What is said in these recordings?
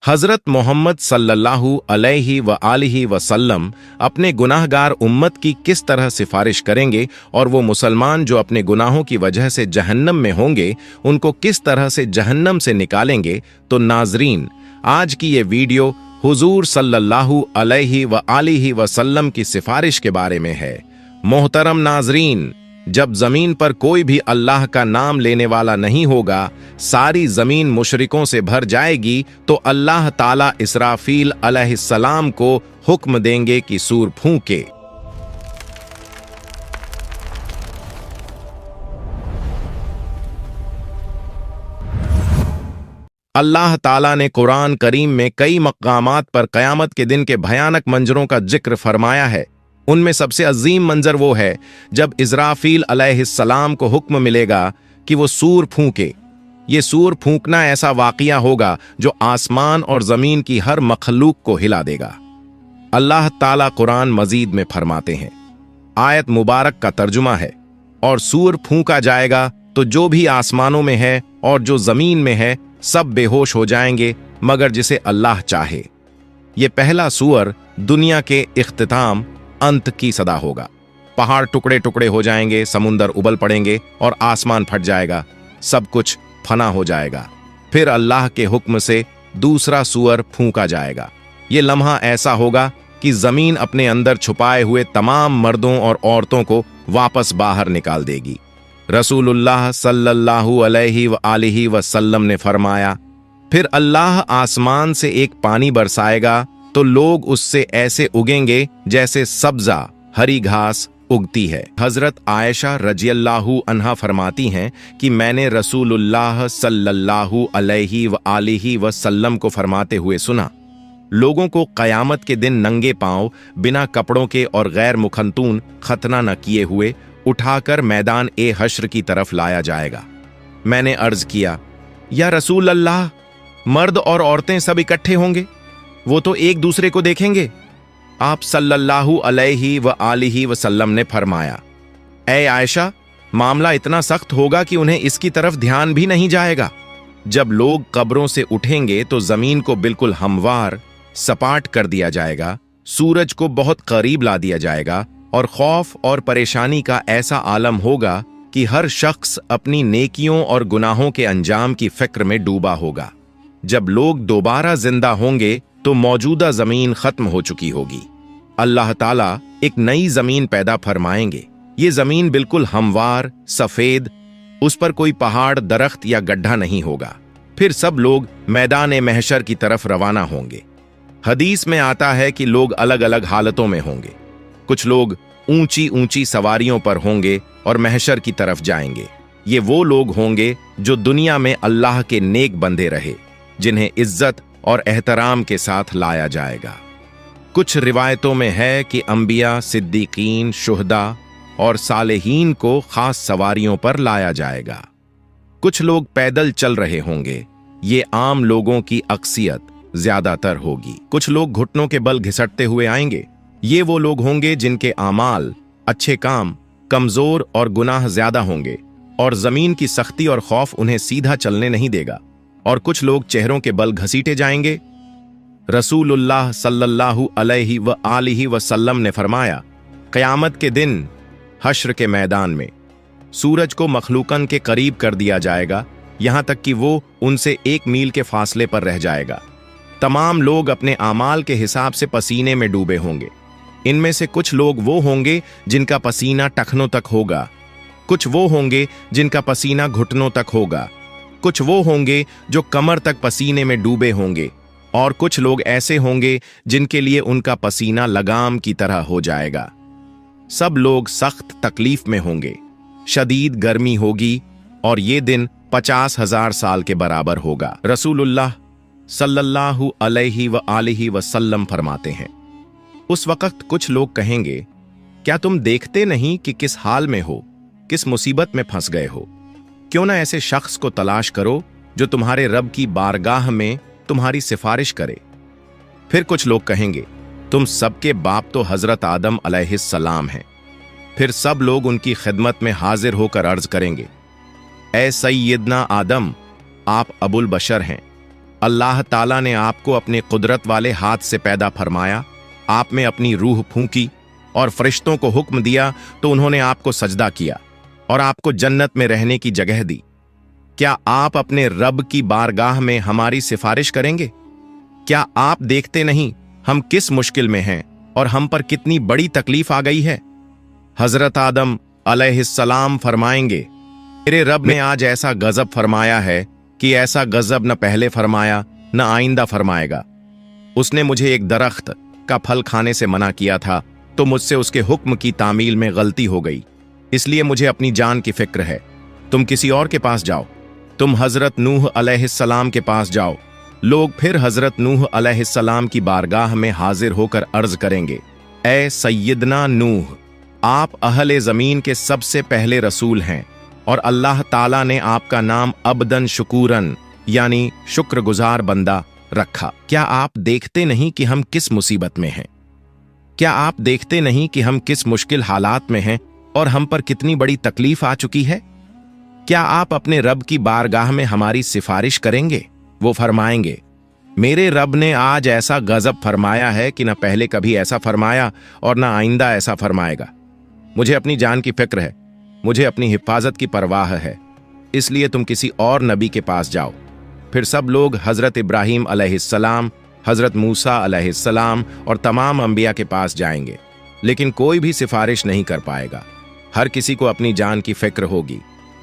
हजरत मोहम्मद सल्लल्लाहु अलैहि व आलिहि वसल्लम अपने गुनाहगार उम्मत की किस तरह सिफारिश करेंगे और वो मुसलमान जो अपने गुनाहों की वजह से जहन्नम में होंगे उनको किस तरह से जहन्नम से निकालेंगे। तो नाजरीन, आज की ये वीडियो हुजूर सल्लल्लाहु अलैहि व आलिहि वसल्लम की सिफारिश के बारे में है। मोहतरम नाजरीन, जब जमीन पर कोई भी अल्लाह का नाम लेने वाला नहीं होगा, सारी जमीन मुशरिकों से भर जाएगी, तो अल्लाह ताला इसराफील अलैहिस्सलाम को हुक्म देंगे कि सूर फूंके। अल्लाह ताला ने कुरान करीम में कई मकामात पर कयामत के दिन के भयानक मंजरों का जिक्र फरमाया है। उनमें सबसे अजीम मंजर वो है जब इज़राफील अलैहिस्सलाम को हुक्म मिलेगा कि वो सूर फूंके। ये सूर फूंकना ऐसा वाक़िया होगा जो आसमान और ज़मीन की हर मखलूक को हिला देगा। अल्लाह ताला कुरान मजीद में फरमाते हैं, आयत मुबारक का तर्जुमा है, और सूर फूंका जाएगा तो जो भी आसमानों में है और जो ज़मीन में है सब बेहोश हो जाएंगे मगर जिसे अल्लाह चाहे। ये पहला सूअर दुनिया के इख्तिताम अंत की सदा होगा। पहाड़ टुकड़े टुकड़े हो जाएंगे, समुंदर उबल पड़ेंगे और आसमान फट जाएगा, सब कुछ फना हो जाएगा। फिर अल्लाह के हुक्म से दूसरा सूअर फूंका जाएगा। ये लम्हा ऐसा होगा कि जमीन अपने अंदर छुपाए हुए तमाम मर्दों और औरतों को वापस बाहर निकाल देगी। रसूलुल्लाह सल्लल्लाहु अलैहि व आलिहि वसल्लम ने फरमाया, फिर अल्लाह आसमान से एक पानी बरसाएगा तो लोग उससे ऐसे उगेंगे जैसे सब्जा हरी घास उगती है। हजरत आयशा रजियल्लाहु अन्हा फरमाती हैं कि मैंने रसूलुल्लाह सल्लल्लाहु अलैहि व आलिहि वसल्लम को फरमाते हुए सुना, लोगों को कयामत के दिन नंगे पांव बिना कपड़ों के और गैर मुखंतून खतना न किए हुए उठाकर मैदान ए हश्र की तरफ लाया जाएगा। मैंने अर्ज किया, या रसूल अल्लाह, मर्द और औरतें सब इकट्ठे होंगे, वो तो एक दूसरे को देखेंगे। आप सल्लल्लाहु अलैहि व आलिहि वसल्लम ने फरमाया, ऐ आयशा, मामला इतना सख्त होगा कि उन्हें इसकी तरफ ध्यान भी नहीं जाएगा। जब लोग कब्रों से उठेंगे तो जमीन को बिल्कुल हमवार सपाट कर दिया जाएगा, सूरज को बहुत करीब ला दिया जाएगा और खौफ और परेशानी का ऐसा आलम होगा कि हर शख्स अपनी नेकियों और गुनाहों के अंजाम की फिक्र में डूबा होगा। जब लोग दोबारा जिंदा होंगे तो मौजूदा जमीन खत्म हो चुकी होगी। अल्लाह ताला एक नई जमीन पैदा फरमाएंगे। ये जमीन बिल्कुल हमवार सफेद, उस पर कोई पहाड़ दरख्त या गड्ढा नहीं होगा। फिर सब लोग मैदान महशर की तरफ रवाना होंगे। हदीस में आता है कि लोग अलग अलग हालतों में होंगे। कुछ लोग ऊंची ऊंची सवारियों पर होंगे और महशर की तरफ जाएंगे। ये वो लोग होंगे जो दुनिया में अल्लाह के नेक बंदे रहे, जिन्हें इज्जत और एहतराम के साथ लाया जाएगा। कुछ रिवायतों में है कि अंबिया, सिद्दीकीन, शुहदा और सालेहीन को खास सवारियों पर लाया जाएगा। कुछ लोग पैदल चल रहे होंगे। ये आम लोगों की अक्सियत ज्यादातर होगी। कुछ लोग घुटनों के बल घिसटते हुए आएंगे। ये वो लोग होंगे जिनके आमाल, अच्छे काम कमजोर और गुनाह ज्यादा होंगे और जमीन की सख्ती और खौफ उन्हें सीधा चलने नहीं देगा। और कुछ लोग चेहरों के बल घसीटे जाएंगे। रसूलुल्लाह सल्लल्लाहु अलैहि व आलिहि वसल्लम ने फरमाया, क़यामत के दिन हश्र के मैदान में सूरज को मखलूकन के करीब कर दिया जाएगा, यहां तक कि वो उनसे 1 मील के फासले पर रह जाएगा। तमाम लोग अपने आमाल के हिसाब से पसीने में डूबे होंगे। इनमें से कुछ लोग वो होंगे जिनका पसीना टखनों तक होगा, कुछ वो होंगे जिनका पसीना घुटनों तक होगा, कुछ वो होंगे जो कमर तक पसीने में डूबे होंगे, और कुछ लोग ऐसे होंगे जिनके लिए उनका पसीना लगाम की तरह हो जाएगा। सब लोग सख्त तकलीफ में होंगे, शदीद गर्मी होगी और ये दिन 50,000 साल के बराबर होगा। रसूलुल्लाह सल्लल्लाहु अलैहि व आलिहि वसल्लम फरमाते हैं, उस वक्त कुछ लोग कहेंगे, क्या तुम देखते नहीं कि किस हाल में हो, किस मुसीबत में फंस गए हो? क्यों ना ऐसे शख्स को तलाश करो जो तुम्हारे रब की बारगाह में तुम्हारी सिफारिश करे। फिर कुछ लोग कहेंगे, तुम सबके बाप तो हजरत आदम अलैहिस्सलाम हैं। फिर सब लोग उनकी खिदमत में हाजिर होकर अर्ज करेंगे, ए सैयदना आदम, आप अबुल बशर हैं। अल्लाह ताला ने आपको अपने कुदरत वाले हाथ से पैदा फरमाया, आप में अपनी रूह फूंकी और फरिश्तों को हुक्म दिया तो उन्होंने आपको सजदा किया और आपको जन्नत में रहने की जगह दी। क्या आप अपने रब की बारगाह में हमारी सिफारिश करेंगे? क्या आप देखते नहीं हम किस मुश्किल में हैं और हम पर कितनी बड़ी तकलीफ आ गई है? हजरत आदम अलैहिस्सलाम फरमाएंगे, मेरे रब ने आज ऐसा गजब फरमाया है कि ऐसा गजब न पहले फरमाया न आइंदा फरमाएगा। उसने मुझे एक दरख्त का फल खाने से मना किया था तो मुझसे उसके हुक्म की तामील में गलती हो गई, इसलिए मुझे अपनी जान की फिक्र है। तुम किसी और के पास जाओ, तुम हजरत नूह अलैहिस्सलाम के पास जाओ। लोग फिर हजरत नूह अलैहिस्सलाम की बारगाह में हाजिर होकर अर्ज करेंगे, ए सैयदना नूह, आप अहले जमीन के सबसे पहले रसूल हैं और अल्लाह ताला ने आपका नाम अब्दन शुकूरन यानी शुक्रगुजार बंदा रखा। क्या आप देखते नहीं कि हम किस मुसीबत में हैं? क्या आप देखते नहीं कि हम किस मुश्किल हालात में हैं और हम पर कितनी बड़ी तकलीफ आ चुकी है? क्या आप अपने रब की बारगाह में हमारी सिफारिश करेंगे? वो फरमाएंगे, मेरे रब ने आज ऐसा गजब फरमाया है कि न पहले कभी ऐसा फरमाया और न आइंदा ऐसा फरमाएगा। मुझे अपनी जान की फिक्र है, मुझे अपनी हिफाजत की परवाह है, इसलिए तुम किसी और नबी के पास जाओ। फिर सब लोग हजरत इब्राहीम अलैहिस्सलाम, हजरत मूसा अलैहिस्सलाम और तमाम अंबिया के पास जाएंगे, लेकिन कोई भी सिफारिश नहीं कर पाएगा। हर किसी को अपनी जान की फिक्र होगी।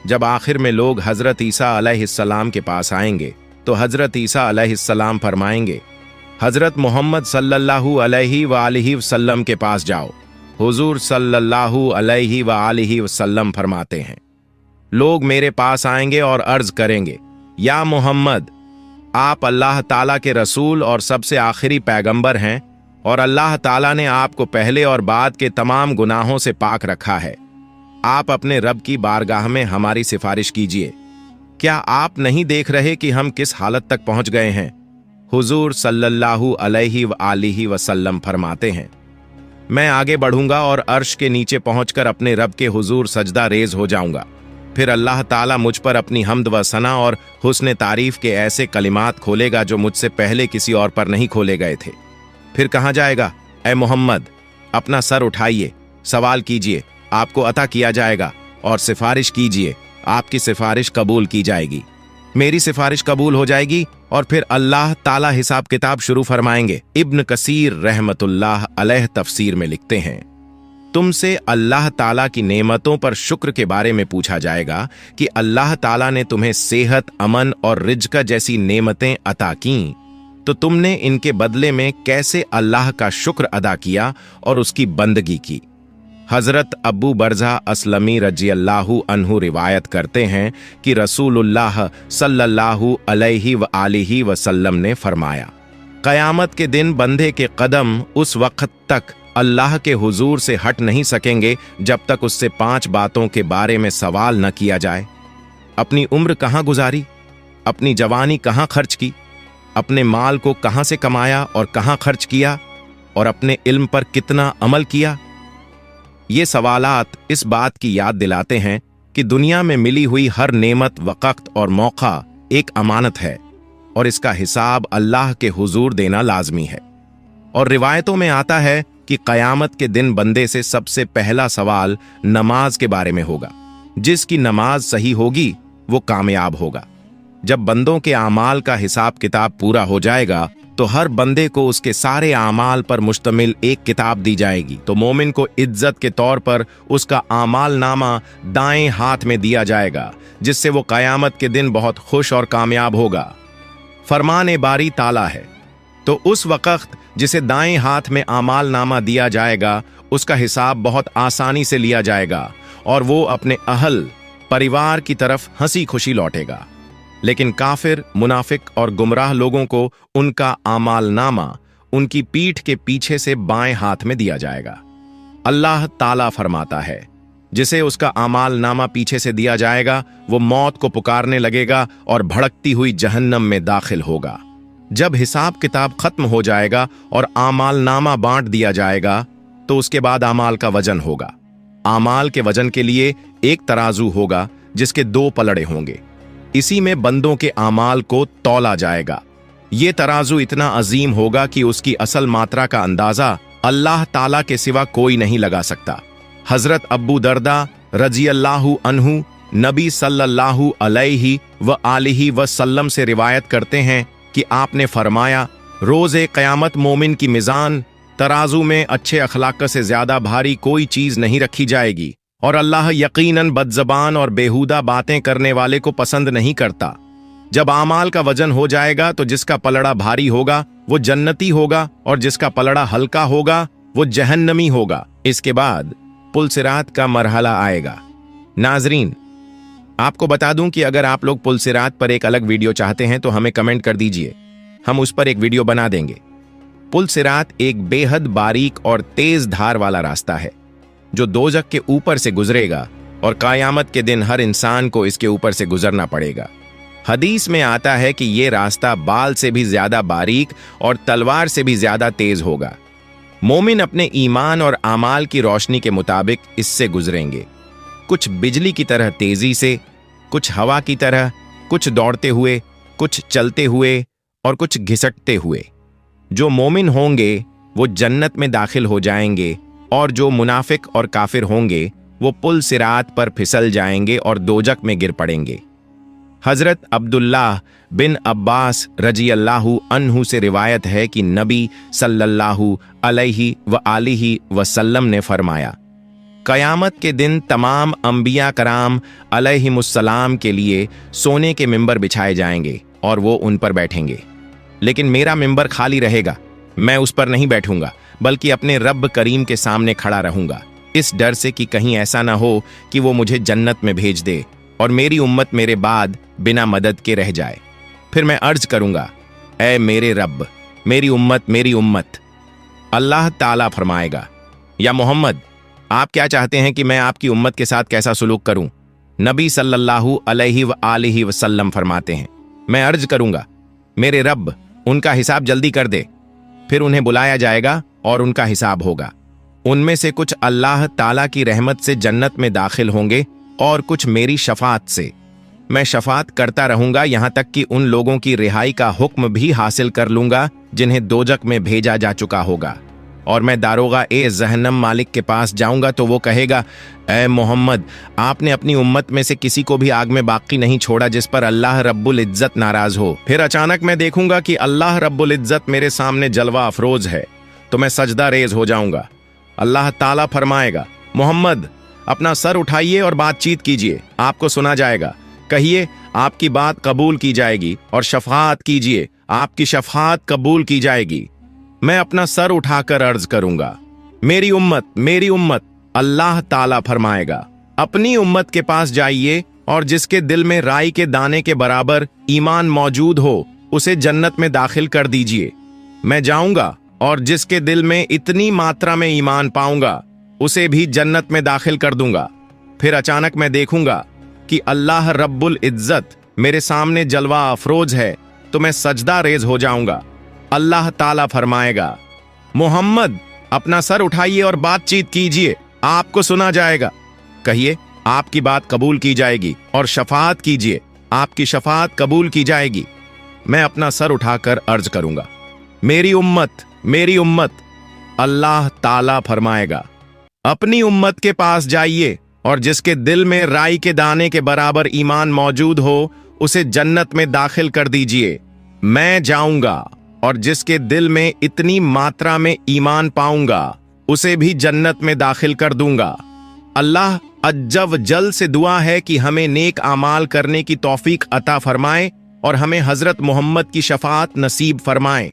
जब आखिर में लोग हजरत ईसा अलैहिस्सलाम के पास आएंगे तो हजरत ईसा अलैहिस्सलाम फरमाएंगे, हजरत मोहम्मद सल्लल्लाहु अलैहि वालिहि वसल्लम के पास जाओ। हुजूर सल्लल्लाहु अलैहि वालिहि वसल्लम फरमाते हैं, लोग मेरे पास आएंगे और अर्ज करेंगे, या मोहम्मद, आप अल्लाह ताला के रसूल और सबसे आखिरी पैगंबर हैं और अल्लाह ताला ने आपको पहले और बाद के तमाम गुनाहों से पाक रखा है। आप अपने रब की बारगाह में हमारी सिफारिश कीजिए। क्या आप नहीं देख रहे कि हम किस हालत तक पहुंच गए हैं? हुजूर सल्लल्लाहु अलैहि वालिहि वसल्लम फरमाते हैं, मैं आगे बढ़ूंगा और अर्श के नीचे पहुंचकर अपने रब के हुजूर सजदा रेज हो जाऊंगा। फिर अल्लाह ताला मुझ पर अपनी हम्द व सना और हुस्न तारीफ के ऐसे कलिमात खोलेगा जो मुझसे पहले किसी और पर नहीं खोले गए थे। फिर कहा जाएगा, ए मोहम्मद, अपना सर उठाइए, सवाल कीजिए, आपको अता किया जाएगा, और सिफारिश कीजिए, आपकी सिफारिश कबूल की जाएगी। मेरी सिफारिश कबूल हो जाएगी और फिर अल्लाह ताला हिसाब किताब शुरू फरमाएंगे। इब्न कसीर रहमतुल्लाह अलैह तफसीर में लिखते हैं, तुमसे अल्लाह ताला की नेमतों पर शुक्र के बारे में पूछा जाएगा कि अल्लाह ताला ने तुम्हें सेहत, अमन और रिज्क जैसी नेमतें अता कीं, तो तुमने इनके बदले में कैसे अल्लाह का शुक्र अदा किया और उसकी बंदगी की। हजरत अबू बरज़ा असलमी रज़ियल्लाहु अन्हु रिवायत करते हैं कि रसूलुल्लाह सल्लल्लाहु अलैहि वालिहि वसल्लम ने फरमाया, क़यामत के दिन बंदे के कदम उस वक्त तक अल्लाह के हुजूर से हट नहीं सकेंगे जब तक उससे 5 बातों के बारे में सवाल न किया जाए। अपनी उम्र कहाँ गुजारी, अपनी जवानी कहाँ खर्च की, अपने माल को कहाँ से कमाया और कहाँ खर्च किया, और अपने इल्म पर कितना अमल किया। ये सवालात इस बात की याद दिलाते हैं कि दुनिया में मिली हुई हर नेमत, वक़्त और मौका एक अमानत है और इसका हिसाब अल्लाह के हुजूर देना लाजमी है। और रिवायतों में आता है कि क़यामत के दिन बंदे से सबसे पहला सवाल नमाज के बारे में होगा। जिसकी नमाज सही होगी वो कामयाब होगा। जब बंदों के आमाल का हिसाब किताब पूरा हो जाएगा तो हर बंदे को उसके सारे आमाल पर मुश्तमिल एक किताब दी जाएगी। तो मोमिन को इज्जत के तौर पर उसका आमाल नामा दाएं हाथ में दिया जाएगा, जिससे वो क़यामत के दिन बहुत खुश और कामयाब होगा। फरमान बारी ताला है, तो उस वक़्त जिसे दाएं हाथ में आमाल नामा दिया जाएगा उसका हिसाब बहुत आसानी से लिया जाएगा और वो अपने अहल परिवार की तरफ हंसी खुशी लौटेगा। लेकिन काफिर, मुनाफिक और गुमराह लोगों को उनका आमाल नामा उनकी पीठ के पीछे से बाएं हाथ में दिया जाएगा। अल्लाह ताला फरमाता है, जिसे उसका आमाल नामा पीछे से दिया जाएगा वो मौत को पुकारने लगेगा और भड़कती हुई जहन्नम में दाखिल होगा। जब हिसाब किताब खत्म हो जाएगा और आमाल नामा बांट दिया जाएगा तो उसके बाद आमाल का वजन होगा। आमाल के वजन के लिए एक तराजू होगा जिसके 2 पलड़े होंगे। इसी में बंदों के आमाल को तौला जाएगा। ये तराजू इतना अजीम होगा कि उसकी असल मात्रा का अंदाजा अल्लाह ताला के सिवा कोई नहीं लगा सकता। हजरत अब्बू दर्दा रजी अल्लाहु अन्हु नबी सल्लल्लाहु अलैहि व आलिहि वसल्लम से रिवायत करते हैं कि आपने फरमाया, रोज़े क़यामत मोमिन की मिज़ान तराजू में अच्छे अखलाक से ज्यादा भारी कोई चीज नहीं रखी जाएगी, और अल्लाह यकीनन बदज़बान और बेहुदा बातें करने वाले को पसंद नहीं करता। जब आमाल का वजन हो जाएगा तो जिसका पलड़ा भारी होगा वो जन्नती होगा और जिसका पलड़ा हल्का होगा वो जहन्नमी होगा। इसके बाद पुलसिरात का मरहला आएगा। नाजरीन, आपको बता दूं कि अगर आप लोग पुलसिरात पर एक अलग वीडियो चाहते हैं तो हमें कमेंट कर दीजिए, हम उस पर एक वीडियो बना देंगे। पुलसिरात एक बेहद बारीक और तेज धार वाला रास्ता है जो दोजख के ऊपर से गुजरेगा और क़यामत के दिन हर इंसान को इसके ऊपर से गुजरना पड़ेगा। हदीस में आता है कि ये रास्ता बाल से भी ज्यादा बारीक और तलवार से भी ज्यादा तेज होगा। मोमिन अपने ईमान और आमाल की रोशनी के मुताबिक इससे गुजरेंगे, कुछ बिजली की तरह तेजी से, कुछ हवा की तरह, कुछ दौड़ते हुए, कुछ चलते हुए और कुछ घिसटते हुए। जो मोमिन होंगे वो जन्नत में दाखिल हो जाएंगे और जो मुनाफिक और काफिर होंगे वो पुल सिरात पर फिसल जाएंगे और दोजक में गिर पड़ेंगे। हजरत अब्दुल्लाह बिन अब्बास रजी अल्लाहु अन्हु से रिवायत है कि नबी सल्लल्लाहु अलैहि व आलिहि वसल्लम ने फरमाया, क़यामत के दिन तमाम अंबिया कराम अलैहिमुस्सलाम के लिए सोने के मिंबर बिछाए जाएंगे और वो उन पर बैठेंगे, लेकिन मेरा मिंबर खाली रहेगा। मैं उस पर नहीं बैठूंगा बल्कि अपने रब करीम के सामने खड़ा रहूंगा, इस डर से कि कहीं ऐसा ना हो कि वो मुझे जन्नत में भेज दे और मेरी उम्मत मेरे बाद बिना मदद के रह जाए। फिर मैं अर्ज करूंगा, ऐ मेरे रब, मेरी उम्मत। अल्लाह ताला फरमाएगा, या मोहम्मद, आप क्या चाहते हैं कि मैं आपकी उम्मत के साथ कैसा सुलूक करूं? नबी सल्लल्लाहु अलैहि व आलिहि वसल्लम फरमाते हैं, मैं अर्ज करूंगा, मेरे रब, उनका हिसाब जल्दी कर दे। फिर उन्हें बुलाया जाएगा और उनका हिसाब होगा। उनमें से कुछ अल्लाह ताला की रहमत से जन्नत में दाखिल होंगे और कुछ मेरी शफात से। मैं शफात करता रहूंगा यहां तक कि उन लोगों की रिहाई का हुक्म भी हासिल कर लूंगा जिन्हें दोजक में भेजा जा चुका होगा। और मैं दारोगा ए जहन्नम मालिक के पास जाऊंगा तो वो कहेगा, ऐ मोहम्मद, आपने अपनी उम्मत में से किसी को भी आग में बाकी नहीं छोड़ा जिस पर अल्लाह रब्बुल इज्जत नाराज हो। फिर अचानक मैं देखूंगा कि अल्लाह रब्बुल इज्जत मेरे सामने जलवा अफरोज है, तो मैं सजदा रेज हो जाऊंगा। अल्लाह ताला फरमाएगा, मोहम्मद, अपना सर उठाइए और बातचीत कीजिए, आपको सुना जाएगा। कहिए, आपकी बात कबूल की जाएगी, और शफात कीजिए, आपकी शफात कबूल की जाएगी। मैं अपना सर उठाकर अर्ज करूंगा, मेरी उम्मत। अल्लाह ताला फरमाएगा, अपनी उम्मत के पास जाइए और जिसके दिल में राई के दाने के बराबर ईमान मौजूद हो उसे जन्नत में दाखिल कर दीजिए। मैं जाऊंगा और जिसके दिल में इतनी मात्रा में ईमान पाऊंगा उसे भी जन्नत में दाखिल कर दूंगा। फिर अचानक मैं देखूंगा कि अल्लाह रब्बुल इज्जत मेरे सामने जलवा अफरोज है, तो मैं सजदा रेज हो जाऊंगा। अल्लाह ताला फरमाएगा, मोहम्मद, अपना सर उठाइए और बातचीत कीजिए, आपको सुना जाएगा। कहिए, आपकी बात कबूल की जाएगी, और शफात कीजिए, आपकी शफात कबूल की जाएगी। मैं अपना सर उठाकर अर्ज करूंगा, मेरी उम्मत। अल्लाह ताला फरमाएगा, अपनी उम्मत के पास जाइए और जिसके दिल में राई के दाने के बराबर ईमान मौजूद हो उसे जन्नत में दाखिल कर दीजिए। मैं जाऊंगा और जिसके दिल में इतनी मात्रा में ईमान पाऊंगा उसे भी जन्नत में दाखिल कर दूंगा। अल्लाह अज्जव जल से दुआ है कि हमें नेक आमाल करने की तौफीक अता फरमाए और हमें हजरत मोहम्मद की शफात नसीब फरमाए।